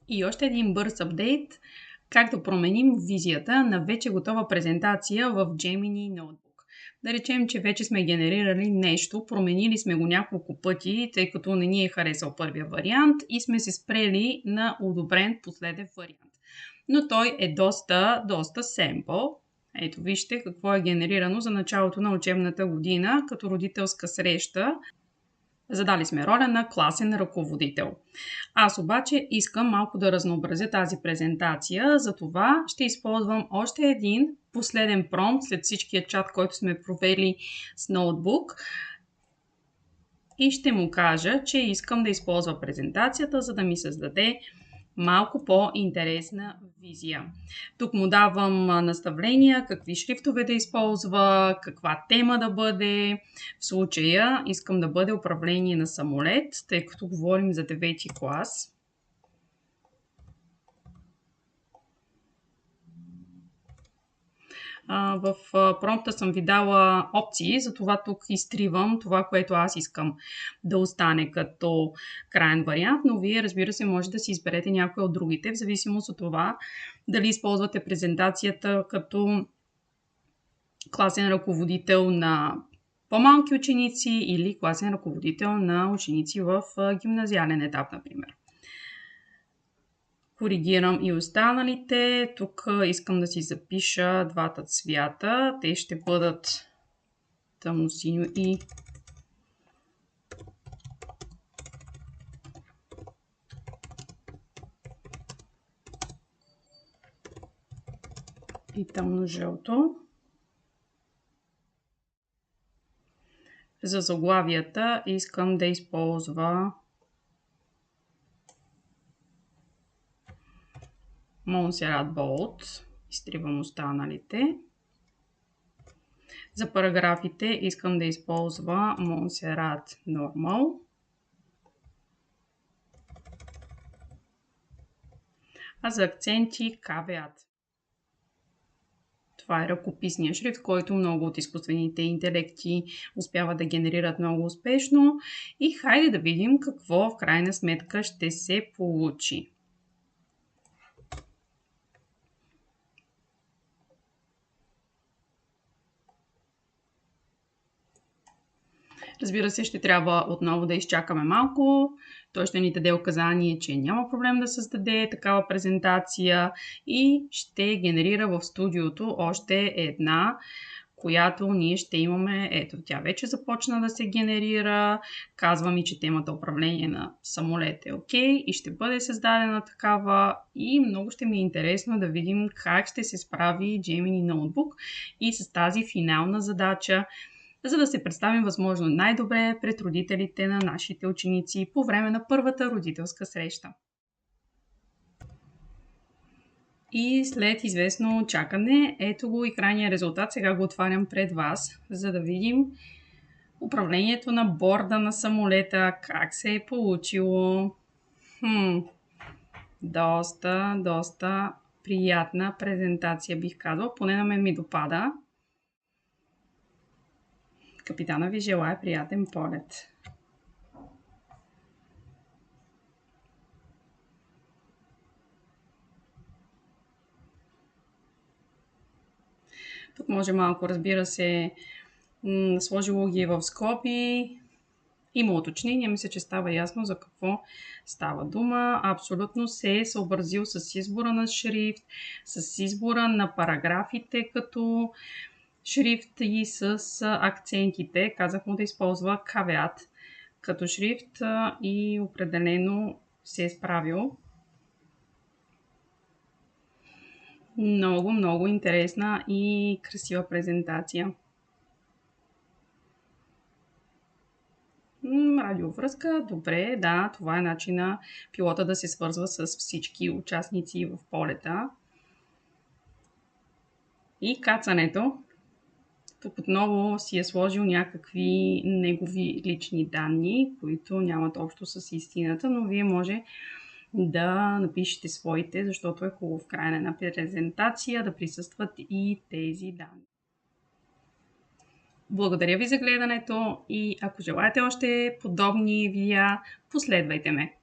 И още един бърз апдейт, как да променим визията на вече готова презентация в Gemini Notebook. Да речем, че вече сме генерирали нещо, променили сме го няколко пъти, тъй като не ни е харесал първия вариант и сме се спрели на одобрен последен вариант. Но той е доста семпъл. Ето вижте какво е генерирано за началото на учебната година като родителска среща. Задали сме роля на класен ръководител. Аз обаче искам малко да разнообразя тази презентация, затова ще използвам още един последен промпт след всичкия чат, който сме провели с ноутбук и ще му кажа, че искам да използва презентацията, за да ми създаде малко по-интересна визия. Тук му давам наставления, какви шрифтове да използва, каква тема да бъде. В случая искам да бъде управление на самолет, тъй като говорим за 9-ти клас. В промпта съм ви дала опции, затова тук изтривам това, което аз искам да остане като краен вариант, но вие, разбира се, може да си изберете някой от другите, в зависимост от това дали използвате презентацията като класен ръководител на по-малки ученици или класен ръководител на ученици в гимназиален етап, например. Коригирам и останалите. Тук искам да си запиша двата цвята. Те ще бъдат тъмносиньо и тъмно-жълто. За заглавията искам да използва Montserrat Bold. Изтривам останалите. За параграфите искам да използва Montserrat Normal. А за акценти Caveat. Това е ръкописния шрифт, който много от изкуствените интелекти успяват да генерират много успешно. И хайде да видим какво в крайна сметка ще се получи. Разбира се, ще трябва отново да изчакаме малко. Той ще ни даде указание, че няма проблем да създаде такава презентация и ще генерира в студиото още една, която ние ще имаме. Ето, тя вече започна да се генерира. Казва ми, че темата управление на самолет е окей и ще бъде създадена такава. И много ще ми е интересно да видим как ще се справи Gemini Notebook и с тази финална задача, за да се представим възможно най-добре пред родителите на нашите ученици по време на първата родителска среща. И след известно чакане, ето го и крайния резултат. Сега го отварям пред вас, за да видим управлението на борда на самолета, как се е получило. Доста приятна презентация, бих казал. Поне на мен ми допада. Капитана ви желая приятен полет. Тук може малко, разбира се, сложило ги в скоби. Има уточнение, мисля, че става ясно за какво става дума. Абсолютно се е съобразил с избора на шрифт, с избора на параграфите като шрифт и с акцентите. Казах му да използва Caveat като шрифт и определено се е справил. Много интересна и красива презентация. Радиовръзка, добре, да, това е начина пилота да се свързва с всички участници в полета. И кацането. Тук отново си е сложил някакви негови лични данни, които нямат общо с истината, но вие може да напишете своите, защото е хубаво в края на една презентация да присъстват и тези данни. Благодаря ви за гледането и ако желаете още подобни видеа, последвайте ме.